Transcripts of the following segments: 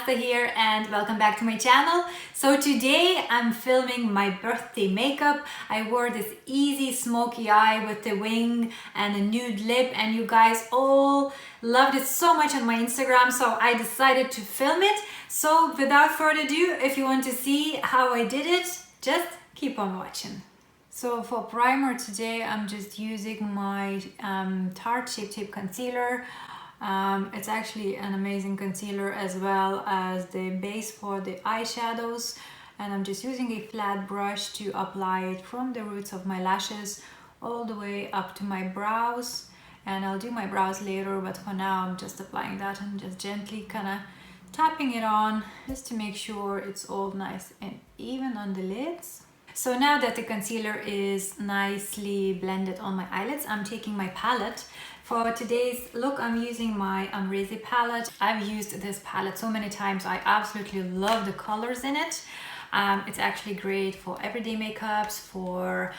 Asta here and welcome back to my channel. So today I'm filming my birthday makeup. I wore this easy smoky eye with the wing and a nude lip, and you guys all loved it so much on my Instagram, so I decided to film it. So without further ado, if you want to see how I did it, just keep on watching. So for primer today, I'm just using my Tarte Shape Tape Concealer. It's actually an amazing concealer as well as the base for the eyeshadows, and I'm just using a flat brush to apply it from the roots of my lashes all the way up to my brows, and I'll do my brows later, but for now I'm just applying that and just gently kind of tapping it on just to make sure it's all nice and even on the lids. So now that the concealer is nicely blended on my eyelids, I'm taking my palette. For today's look, I'm using my Amrezy palette. I've used this palette so many times. I absolutely love the colors in it. It's actually great for everyday makeups, for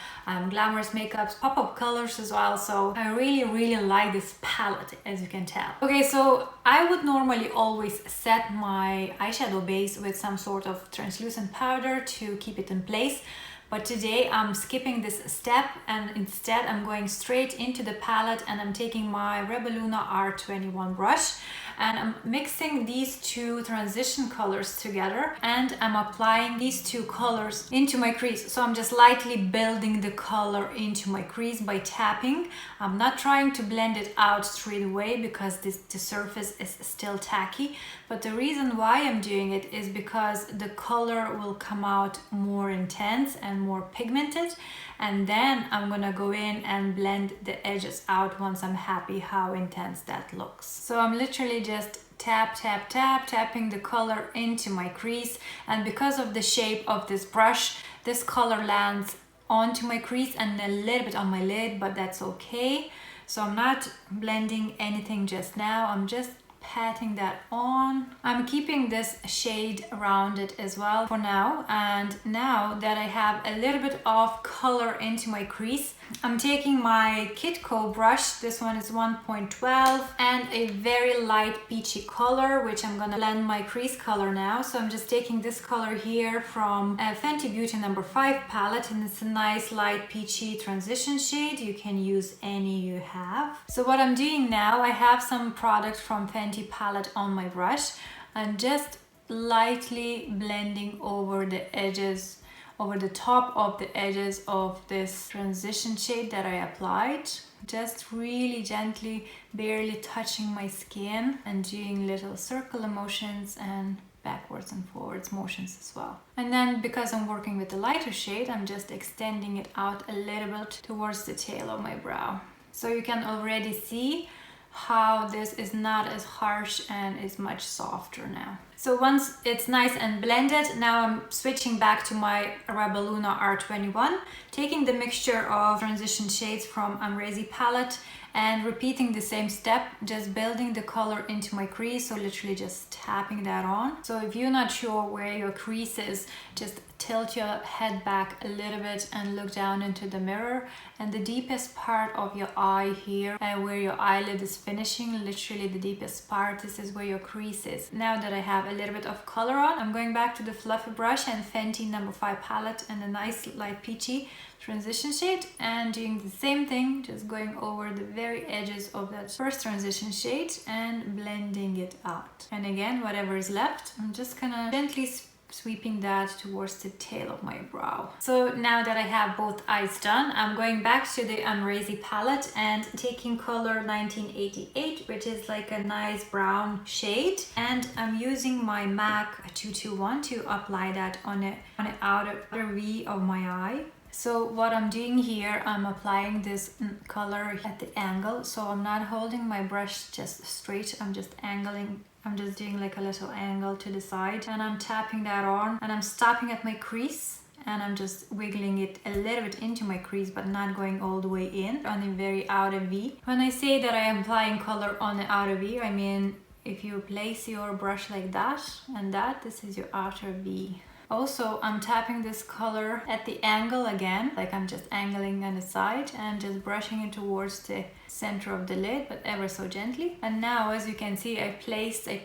glamorous makeups, pop-up colors as well. So I really like this palette, as you can tell. Okay, so I would normally always set my eyeshadow base with some sort of translucent powder to keep it in place. But today I'm skipping this step and instead I'm going straight into the palette, and I'm taking my Rebelluna R21 brush and I'm mixing these two transition colors together, and I'm applying these two colors into my crease. So I'm just lightly building the color into my crease by tapping. I'm not trying to blend it out straight away because the surface is still tacky, but the reason why I'm doing it is because the color will come out more intense and more pigmented, and then I'm gonna go in and blend the edges out once I'm happy how intense that looks. So I'm literally just tapping the color into my crease, and because of the shape of this brush, this color lands onto my crease and a little bit on my lid, but that's okay. So I'm not blending anything just now, I'm just patting that on. I'm keeping this shade rounded as well for now, and now that I have a little bit of color into my crease, I'm taking my Kitco brush. This one is 1.12 and a very light peachy color, which I'm gonna blend my crease color now. So I'm just taking this color here from Fenty Beauty No. 5 palette, and it's a nice light peachy transition shade. You can use any you have. So what I'm doing now, I have some product from Fenty palette on my brush. I'm just lightly blending over the edges, over the top of the edges of this transition shade that I applied. Just really gently, barely touching my skin and doing little circular motions and backwards and forwards motions as well. And then because I'm working with the lighter shade, I'm just extending it out a little bit towards the tail of my brow. So you can already see how this is not as harsh and is much softer now. So once it's nice and blended, now I'm switching back to my Rebelluna R21, taking the mixture of transition shades from Amrezy palette and repeating the same step, just building the color into my crease. So literally just tapping that on. So if you're not sure where your crease is, just tilt your head back a little bit and look down into the mirror, and the deepest part of your eye here, where your eyelid is finishing, literally the deepest part, this is where your crease is. Now that I have a little bit of color on, I'm going back to the fluffy brush and Fenty No. 5 palette and a nice light peachy transition shade, and doing the same thing, just going over the very edges of that first transition shade and blending it out. And again, whatever is left, I'm just gonna gently sweeping that towards the tail of my brow. So now that I have both eyes done, I'm going back to the Amrezy palette and taking color 1988, which is like a nice brown shade, and I'm using my MAC 221 to apply that on the outer V of my eye. So what I'm doing here, I'm applying this color at the angle, so I'm not holding my brush just straight, I'm just angling. I'm just doing like a little angle to the side, and I'm tapping that on, and I'm stopping at my crease, and I'm just wiggling it a little bit into my crease, but not going all the way in on the very outer V. When I say that I am applying color on the outer V, I mean if you place your brush like that and that, this is your outer V. Also, I'm tapping this color at the angle again, like I'm just angling on the side and just brushing it towards the center of the lid, but ever so gently. And now, as you can see, I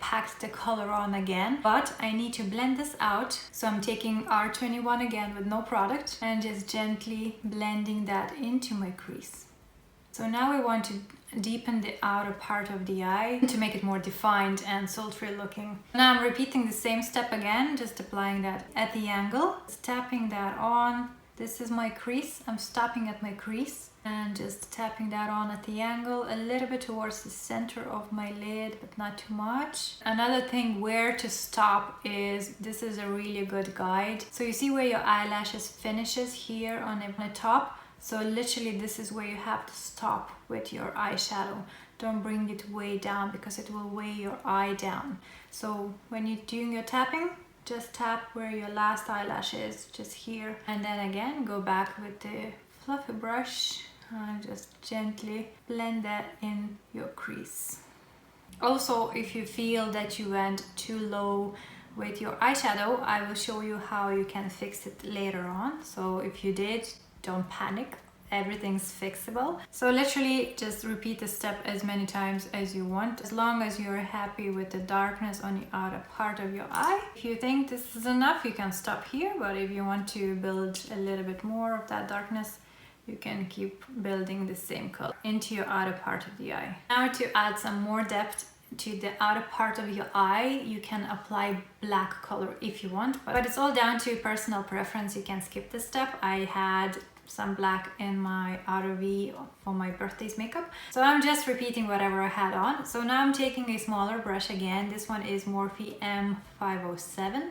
packed the color on again, but I need to blend this out. So I'm taking R21 again with no product and just gently blending that into my crease. So now we want to deepen the outer part of the eye to make it more defined and sultry looking. Now I'm repeating the same step again, just applying that at the angle, just tapping that on. This is my crease. I'm stopping at my crease and just tapping that on at the angle, a little bit towards the center of my lid, but not too much. Another thing where to stop is, this is a really good guide. So you see where your eyelashes finishes here on the top? So literally this is where you have to stop with your eyeshadow. Don't bring it way down because it will weigh your eye down. So when you're doing your tapping, just tap where your last eyelash is, just here. And then again, go back with the fluffy brush and just gently blend that in your crease. Also, if you feel that you went too low with your eyeshadow, I will show you how you can fix it later on. So if you did, don't panic, everything's fixable. So literally just repeat the step as many times as you want, as long as you're happy with the darkness on the outer part of your eye. If you think this is enough, you can stop here, but if you want to build a little bit more of that darkness, you can keep building the same color into your outer part of the eye. Now to add some more depth to the outer part of your eye, you can apply black color if you want, but it's all down to personal preference. You can skip this step. I had some black in my outer V for my birthday's makeup, so I'm just repeating whatever I had on. So now I'm taking a smaller brush again. This one is Morphe M507.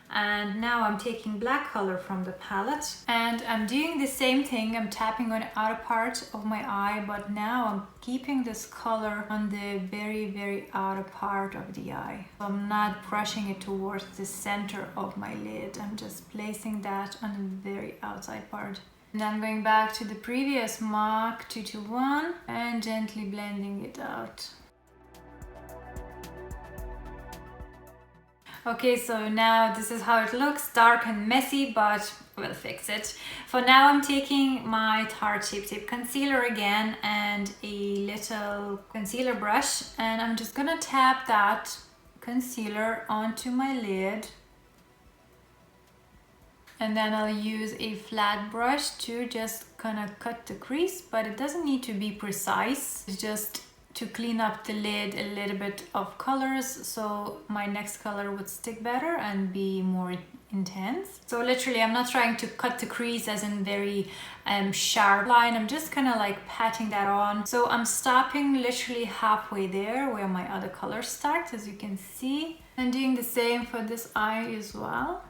And now I'm taking black color from the palette and I'm doing the same thing. I'm tapping on the outer part of my eye, but now I'm keeping this color on the very outer part of the eye. So I'm not brushing it towards the center of my lid. I'm just placing that on the very outside part. And then going back to the previous mark, 221, and gently blending it out. Okay, so now this is how it looks, dark and messy, but we'll fix it. For now, I'm taking my Tarte Shape Tape Concealer again and a little concealer brush, and I'm just gonna tap that concealer onto my lid. And then I'll use a flat brush to just kind of cut the crease, but it doesn't need to be precise. It's just to clean up the lid a little bit of colors, so my next color would stick better and be more intense. So literally I'm not trying to cut the crease as in very sharp line. I'm just kind of like patting that on. So I'm stopping literally halfway there where my other color starts, as you can see, and doing the same for this eye as well.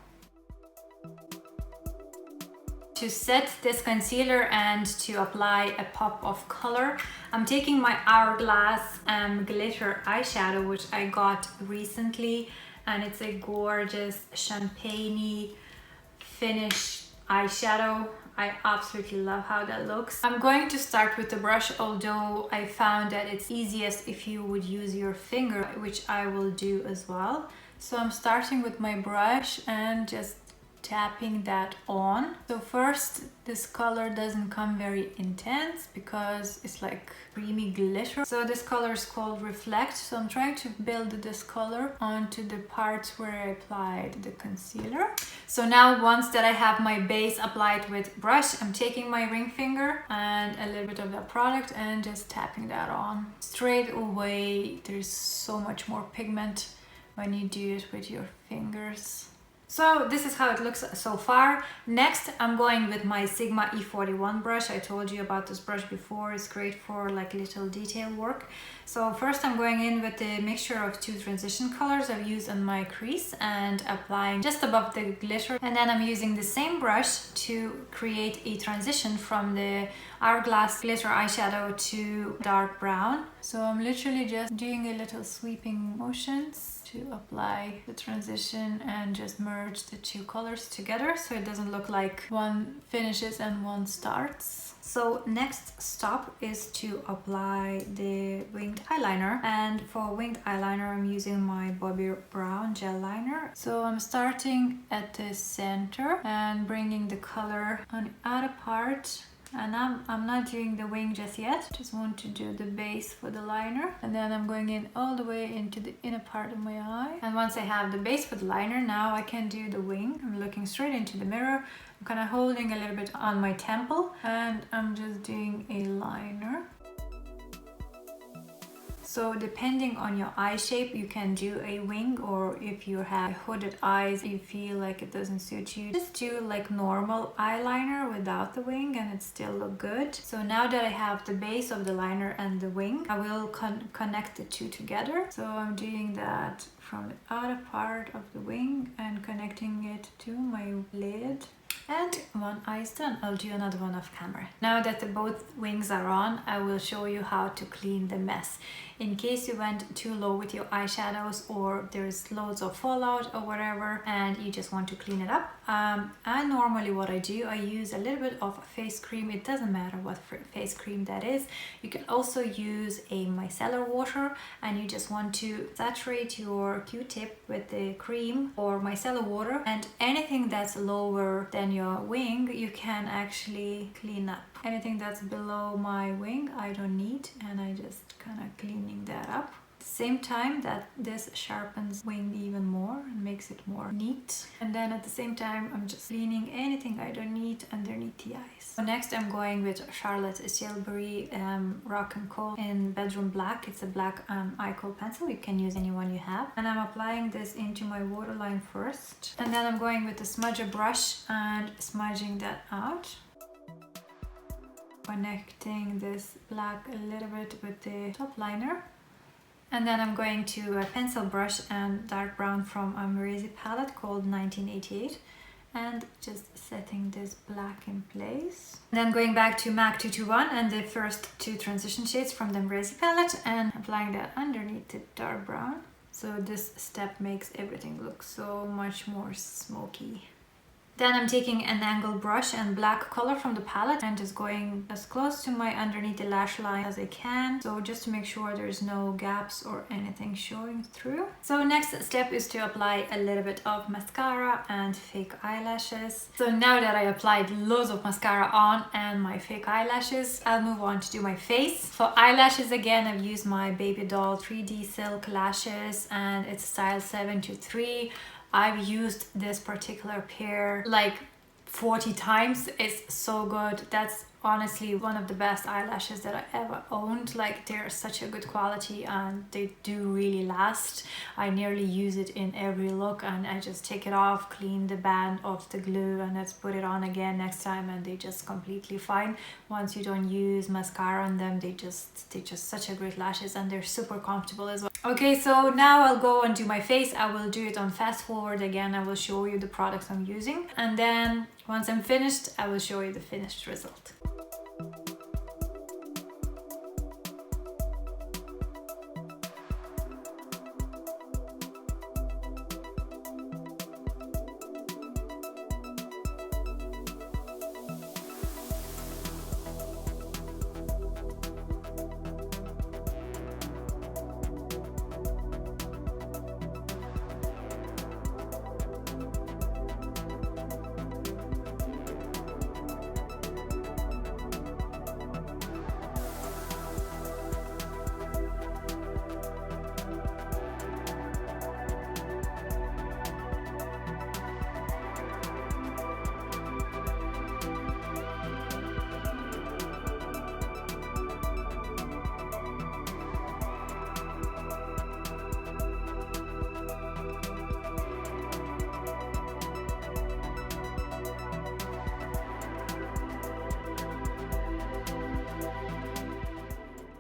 To set this concealer and to apply a pop of color, I'm taking my Hourglass glitter eyeshadow, which I got recently, and it's a gorgeous champagne-y finish eyeshadow. I absolutely love how that looks. I'm going to start with the brush, although I found that it's easiest if you would use your finger, which I will do as well. So I'm starting with my brush and just tapping that on. So first, this color doesn't come very intense because it's like creamy glitter. So this color is called Reflect. So I'm trying to build this color onto the parts where I applied the concealer. So now once that I have my base applied with brush, I'm taking my ring finger and a little bit of that product and just tapping that on. Straight away, there's so much more pigment when you do it with your fingers. So this is how it looks so far. Next, I'm going with my Sigma E41 brush. I told you about this brush before. It's great for like little detail work. So first I'm going in with the mixture of two transition colors I've used on my crease and applying just above the glitter. And then I'm using the same brush to create a transition from the Hourglass glitter eyeshadow to dark brown. So I'm literally just doing a little sweeping motions to apply the transition and just merge the two colors together so it doesn't look like one finishes and one starts. So next stop is to apply the winged eyeliner, and for winged eyeliner I'm using my Bobbi Brown gel liner. So I'm starting at the center and bringing the color on the outer part. And I'm not doing the wing just yet, just want to do the base for the liner, and then I'm going in all the way into the inner part of my eye. And once I have the base for the liner, now I can do the wing. I'm looking straight into the mirror, I'm kind of holding a little bit on my temple, and I'm just doing a liner. So depending on your eye shape, you can do a wing, or if you have hooded eyes, you feel like it doesn't suit you, just do like normal eyeliner without the wing and it still look good. So now that I have the base of the liner and the wing, I will connect the two together. So I'm doing that from the outer part of the wing and connecting it to my lid. And one eye is done. I'll do another one off camera. Now that the both wings are on, I will show you how to clean the mess. In case you went too low with your eyeshadows, or there's loads of fallout or whatever, and you just want to clean it up. And normally what I do, I use a little bit of face cream. It doesn't matter what face cream that is. You can also use a micellar water, and you just want to saturate your Q-tip with the cream or micellar water, and anything that's lower than your wing you can actually clean up. Anything that's below my wing I don't need, and I just kind of cleaning that up. At the same time that this sharpens wing even more and makes it more neat, and then at the same time I'm just cleaning anything I don't need underneath the eyes. So next I'm going with Charlotte Tilbury Rock and Coal in Bedroom Black. It's a black eye kohl pencil, you can use any one you have, and I'm applying this into my waterline first, and then I'm going with the smudger brush and smudging that out, connecting this black a little bit with the top liner. And then I'm going to a pencil brush and dark brown from Amrezy palette called 1988, and just setting this black in place. Then going back to MAC 221 and the first two transition shades from the Amrezy palette and applying that underneath the dark brown. So this step makes everything look so much more smoky. Then I'm taking an angled brush and black color from the palette and just going as close to my underneath the lash line as I can. So just to make sure there's no gaps or anything showing through. So next step is to apply a little bit of mascara and fake eyelashes. So now that I applied loads of mascara on and my fake eyelashes, I'll move on to do my face. For eyelashes again, I've used my Baby Doll 3D Silk Lashes and it's style 723. I've used this particular pair like 40 times. It's so good. That's honestly one of the best eyelashes that I ever owned. Like, they're such a good quality and they do really last. I nearly use it in every look, and I just take it off, clean the band of the glue, and let's put it on again next time, and they just completely fine. Once you don't use mascara on them, they just such a great lashes, and they're super comfortable as well. Okay, so now I'll go and do my face. I will do it on fast forward again. I will show you the products I'm using, and then once I'm finished, I will show you the finished result.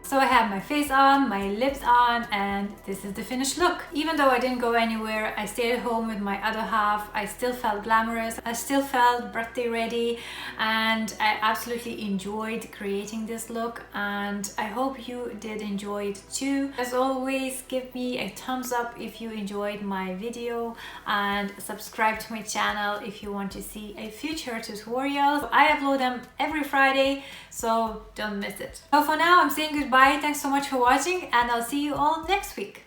So I have my face on, my lips on, and this is the finished look. Even though I didn't go anywhere, I stayed at home with my other half, I still felt glamorous, I still felt birthday ready, and I absolutely enjoyed creating this look, and I hope you did enjoy it too. As always, give me a thumbs up if you enjoyed my video, and subscribe to my channel if you want to see a future tutorials. I upload them every Friday, so don't miss it. So for now, I'm saying goodbye. Thanks so much for watching, and I'll see you all next week.